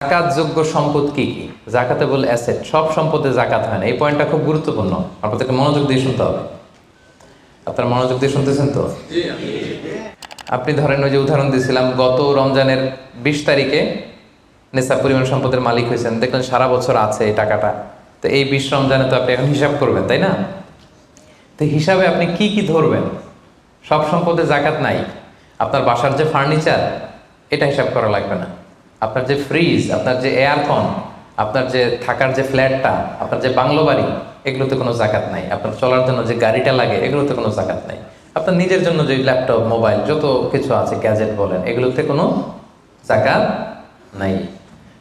জাকাতযোগ্য সম্পদ কি কি? জাকাতেবল অ্যাসেট, সব সম্পদে জাকাত হয় না। এই পয়েন্টটা খুব গুরুত্বপূর্ণ, আপনাদেরকে মনোযোগ দিয়ে শুনতে হবে। আপনারা মনোযোগ দিয়ে শুনতেছেন তো? আপনি ধরেন ওই যে উদাহরণ দিয়েছিলাম, গত রমজানের 20 তারিখে নেশাব পরিমাণ সম্পদের মালিক হয়েছেন, দেখলেন সারা বছর আছে এই টাকাটা। তো এই 20 রমজানে তো আপনি এখন হিসাব করবেন, তাই না? তো হিসাবে আপনি কি কি ধরবেন? সব সম্পদে জাকাত নাই। আপনার বাসার যে ফার্নিচার, এটা হিসাব করা লাগবে না। আপনার যে ফ্রিজ, আপনার যে এয়ারকন, আপনার যে থাকার যে ফ্ল্যাটটা, আপনার যে বাংলো বাড়ি, এগুলোতে কোনো জাকাত নাই। আপনার চলার জন্য যে গাড়িটা লাগে, এগুলোতে কোনো জাকাত নাই। আপনার নিজের জন্য যে ল্যাপটপ, মোবাইল, যত কিছু আছে, গ্যাজেট বলেন, এগুলোতে কোনো জাকাত নাই।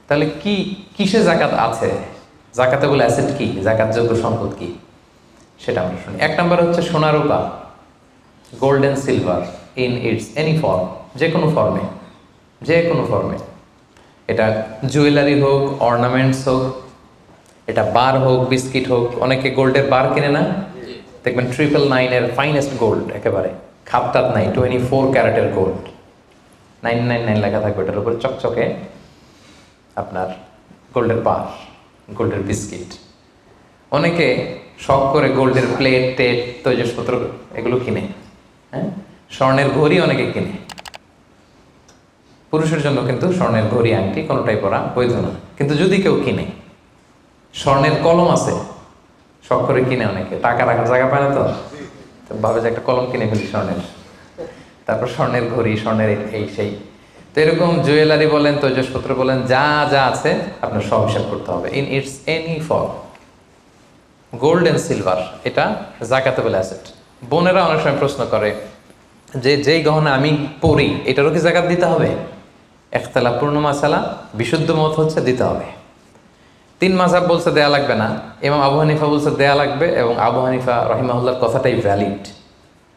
তাহলে কি কিসে জাকাত আছে? জাকাতেবল অ্যাসেট কি, জাকাতযোগ্য সম্পদ কি, সেটা আমরা শুনি। 1 নম্বর হচ্ছে সোনা রূপা, gold and silver in its any form, যে কোনো ফর্মে, যে কোনো ফর্মে। এটা জুয়েলারি হোক, অর্নামেন্টস হোক, এটা বার হোক, বিস্কিট হোক। অনেকে গোল্ডের বার কিনে না, দেখবেন 999-এর ফাইনেস্ট গোল্ড, একেবারে খাপটাত নাই, 24 ক্যারেটের গোল্ড, 999 লেখা থাকবে এটার উপরে, চকচকে আপনার গোল্ডের বার, গোল্ডের বিস্কিট। অনেকে শখ করে গোল্ডের প্লেট, টেট, তৈজসপত্র এগুলো কিনে। হ্যাঁ, স্বর্ণের ঘড়ি অনেকে কিনে। পুরুষের জন্য কিন্তু স্বর্ণের ঘড়ি, আংটি কোনোটাই পরা বৈধ না। কিন্তু যদি কেউ কিনে, স্বর্ণের কলম আছে, শখ করে কিনে অনেকে, টাকা রাখার জায়গা পায় না, তো ভাবে যে একটা কলম কিনে ফেলি স্বর্ণের, তারপর স্বর্ণের ঘড়ি, স্বর্ণের এই সেই। তো এরকম জুয়েলারি বলেন, তৈজসপত্র বলেন, যা যা আছে আপনার সব হিসাব করতে হবে in its any form. Gold and silver, এটা জাকাতেবল অ্যাসেট। বোনেরা অনেক সময় প্রশ্ন করে যে যেই গহনা আমি পরি, এটারও কি জাকাত দিতে হবে? ইখতিলাফ পূর্ণ মাসালা, বিশুদ্ধ মত হচ্ছে দিতে হবে। 3 মাযহাব বলছে দেয়া লাগবে না, ইমাম আবু হানিফা বলছে দেয়া লাগবে, এবং আবু হানিফা রাহিমাহুল্লাহর কথাটাই ভ্যালিড,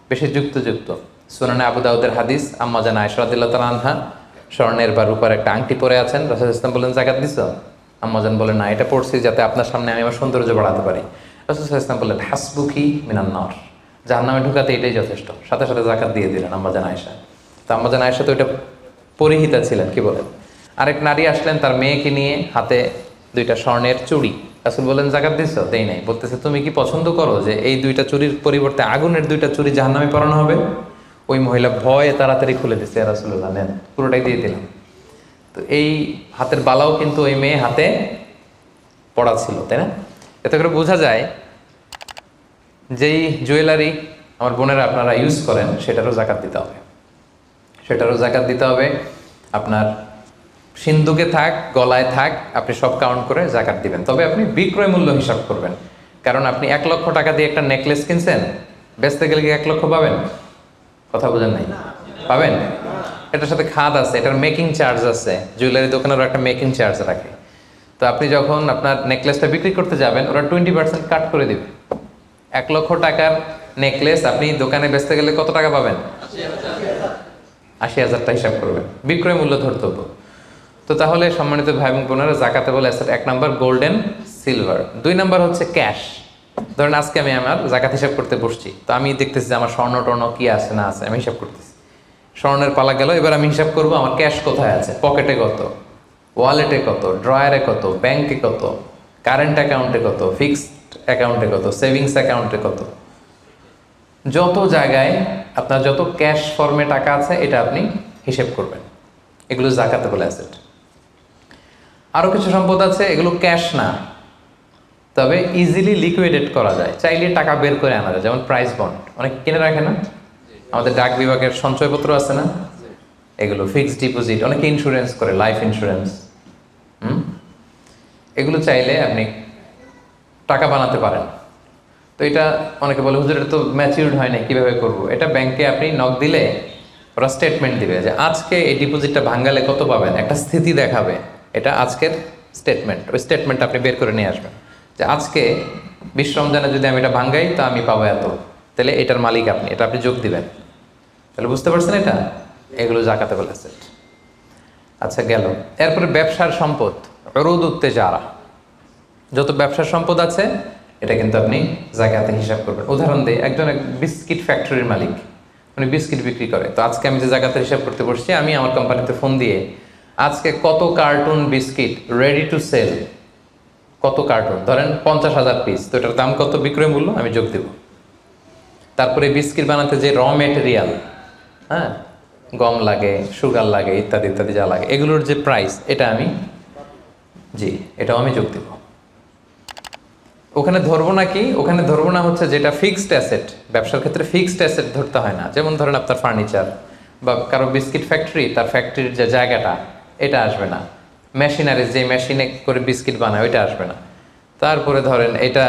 বেশি যুক্তযুক্ত। সুনানে আবু দাউদের হাদিস, আম্মা জান আয়েশা রাদিয়াল্লাহু তাআলা আনহা স্বর্ণের বা রূপার একটা আংটি পরে আছেন। রাসূল সাল্লাল্লাহু আলাইহি ওয়াসাল্লাম বলেন জাকাত দিছো? আম্মা জান বলেন না, এটা পড়ছি যাতে আপনার সামনে আমি আমার সৌন্দর্য বাড়াতে পারি। রাসূল সাল্লাল্লাহু আলাইহি ওয়াসাল্লাম বললেন হাসবুকি মিনান নার, জাহান্নামে ঢুকাতে এটাই যথেষ্ট। সাথে সাথে জাকাত দিয়ে দিলেন আম্মা জান আয়েশা। তো আম্মা জান আয়েশা তো এটা পরিহিতা ছিলেন, কি বলেন। আরেক নারী আসলেন তার মেয়েকে নিয়ে, হাতে 2টা স্বর্ণের চুড়ি। রাসূল বলেন জাকাত দিছো? দেই নাই। বলতেছে তুমি কি পছন্দ করো যে এই 2টা চুড়ির পরিবর্তে আগুনের 2টা চুড়ি জাহান্নামে পরানো হবে? ওই মহিলা ভয়ে তাড়াতাড়ি খুলে দিচ্ছে, রাসূলুল্লাহ নেন, পুরোটাই দিয়ে দিলাম। তো এই হাতের বালাও কিন্তু ওই মেয়ে হাতে পড়া ছিল, তাই না? এতে করে বোঝা যায় যেই জুয়েলারি আমার বোনেরা আপনারা ইউজ করেন, সেটারও জাকাত দিতে হবে, সেটারও জাকাত দিতে হবে। আপনার সিন্ধুকে থাক, গলায় থাক, আপনি সব কাউন্ট করে জাকাত দিবেন। তবে আপনি বিক্রয় মূল্য হিসাব করবেন, কারণ আপনি 1 লক্ষ টাকা দিয়ে একটা নেকলেস কিনছেন, বেচতে গেলে কি 1 লক্ষ পাবেন? কথা বোঝেন নাই? পাবেন? এটার সাথে খাদ আছে, এটার মেকিং চার্জ আছে, জুয়েলারি দোকানেরও একটা মেকিং চার্জ রাখে। তো আপনি যখন আপনার নেকলেসটা বিক্রি করতে যাবেন, ওরা 20% কাট করে দিবে। 1 লক্ষ টাকার নেকলেস আপনি দোকানে বেচতে গেলে কত টাকা পাবেন? 80,000 হিসাব করবেন, বিক্রয় মূল্য ধরতে হতো। তো তাহলে সম্মানিত ভাই এবং বোনেরা, জাকাতেবল asset 1 number gold and silver. 2 number হচ্ছে ক্যাশ। ধরেন আজকে আমি আমার জাকাত হিসাব করতে বসছি, তো আমি দেখতেছি যে আমার স্বর্ণ টর্ণ কি আছে না আছে, আমি হিসাব করতেছি। স্বর্ণের পালা গেল, এবার আমি হিসাব করব আমার ক্যাশ কোথায় আছে, পকেটে কত, ওয়ালেটে কত, ড্রয়ারে কত, ব্যাংকে কত, কারেন্ট অ্যাকাউন্টে কত, ফিক্সড অ্যাকাউন্টে কত, সেভিংস অ্যাকাউন্টে কত। যত জায়গায় আপনার যত ক্যাশ ফর্মে টাকা আছে, এটা আপনি হিসেব করবেন। এগুলো জাকাতেবল অ্যাসেট। আরও কিছু সম্পদ আছে, এগুলো ক্যাশ না, তবে ইজিলি লিকুইডেট করা যায়, চাইলে টাকা বের করে আনা যায়। যেমন প্রাইস বন্ড অনেক কিনে রাখে না, আমাদের ডাক বিভাগের সঞ্চয়পত্র আছে না, এগুলো ফিক্সড ডিপোজিট, অনেকে ইন্স্যুরেন্স করে, লাইফ ইন্স্যুরেন্স। এগুলো চাইলে আপনি টাকা বানাতে পারেন। তো এটা অনেকে বলে হুজুর এটা তো ম্যাচিউরড হয় না, কীভাবে করব? এটা ব্যাংকে আপনি নক দিলে ওরা স্টেটমেন্ট দিবে যে আজকে এই ডিপোজিটটা ভাঙালে কত পাবেন, একটা স্থিতি দেখাবে। এটা আজকের স্টেটমেন্ট, ওই স্টেটমেন্ট আপনি বের করে নিয়ে আসবেন যে আজকে 20 রমজানে যদি আমি এটা ভাঙ্গাই তো আমি পাবো এত, তাহলে এটার মালিক আপনি, এটা আপনি যোগ দিবেন। তাহলে বুঝতে পারছেন এটা? এগুলো জাকাতেবল অ্যাসেট। আচ্ছা গেল। এরপরে ব্যবসার সম্পদ, উরুদ উত্তেজারা, যত ব্যবসার সম্পদ আছে এটা কিন্তু আপনি জাকাতে হিসাব করবেন। উদাহরণ দিই, একজন বিস্কিট ফ্যাক্টরির মালিক, উনি বিস্কিট বিক্রি করে। তো আজকে আমি যে জাকাতের হিসাব করতে বসছি, আমি আমার কোম্পানিতে ফোন দিয়ে আজকে কত carton biscuit ready to sell, কত কার্টুন, ধরেন 50,000 পিস, তো এটার দাম কত, বিক্রয় মূল্য আমি যোগ দেব। তারপরে বিস্কিট বানাতে যে র মেটেরিয়াল, হ্যাঁ, গম লাগে, সুগার লাগে, ইত্যাদি ইত্যাদি যা লাগে, এগুলোর যে প্রাইস, এটা আমি, জি, এটাও আমি যোগ দেব। ওখানে ধরবো না কি, ওখানে ধরবো না হচ্ছে যেটা ফিক্সড অ্যাসেট, ব্যবসার ক্ষেত্রে ফিক্সড অ্যাসেট ধরতে হয় না। যেমন ধরেন আপনার ফার্নিচার বা কারো বিস্কিট ফ্যাক্টরি, তার ফ্যাক্টরির যে জায়গাটা, এটা আসবে না। মেশিনারি, যে মেশিনে করে বিস্কিট বানায়, ওইটা আসবে না। তারপরে ধরেন এটা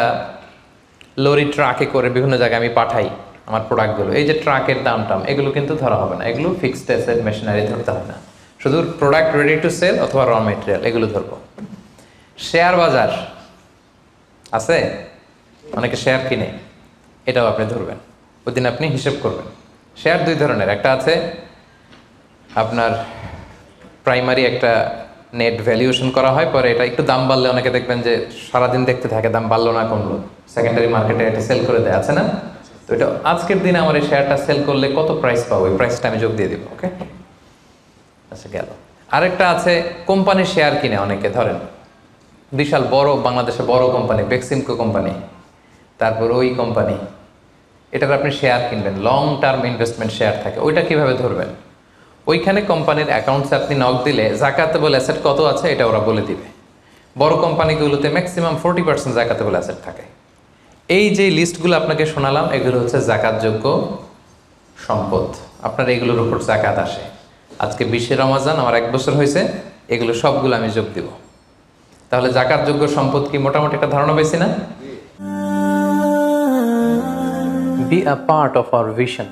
লরি ট্রাকে করে বিভিন্ন জায়গায় আমি পাঠাই আমার প্রোডাক্টগুলো, এই যে ট্রাকের দাম টাম, এগুলো কিন্তু ধরা হবে না। এগুলো ফিক্সড অ্যাসেট, মেশিনারি ধরতে হয় না। শুধু প্রোডাক্ট রেডি টু সেল অথবা র মেটেরিয়াল, এগুলো ধরবো। শেয়ার বাজার আছে, অনেকে শেয়ার কিনে, এটাও আপনি ধরবেন। ওই দিন আপনি হিসেব করবেন। শেয়ার দুই ধরনের, একটা আছে আপনার প্রাইমারি, একটা নেট ভ্যালুয়েশন করা হয়, পরে এটা একটু দাম বাড়লে অনেকে দেখবেন যে সারাদিন দেখতে থাকে দাম বাড়লো না কমলো, সেকেন্ডারি মার্কেটে এটা সেল করে দেয়, আছে না? তো এটা আজকের দিনে আমার এই শেয়ারটা সেল করলে কত প্রাইস পাবো, ওই প্রাইসটা আমি যোগ দিয়ে দিব। ওকে, আচ্ছা গেল। আরেকটা আছে কোম্পানির শেয়ার কিনে অনেকে, ধরেন বিশাল বড়, বাংলাদেশে বড় কোম্পানি বেক্সিমকো কোম্পানি, তারপর ওই কোম্পানি, এটার আপনি শেয়ার কিনবেন, লং টার্ম ইনভেস্টমেন্ট শেয়ার থাকে, ওইটা কিভাবে ধরবেন? ওইখানে কোম্পানির অ্যাকাউন্টসে আপনি নক দিলে জাকাতেবল অ্যাসেট কত আছে এটা ওরা বলে দিবে। বড় কোম্পানিগুলোতে ম্যাক্সিমাম 40% জাকাতেবল অ্যাসেট থাকে। এই যে লিস্টগুলো আপনাকে শোনালাম, এগুলো হচ্ছে জাকাতযোগ্য সম্পদ, আপনার এগুলোর উপর জাকাত আসে। আজকে 20শে রমজান, আমার 1 বছর হয়েছে, এগুলো সবগুলো আমি যোগ দিব। তাহলে জাকাতযোগ্য সম্পদ কি, মোটামুটি একটা ধারণা পেয়েছি না? Be a part of our vision.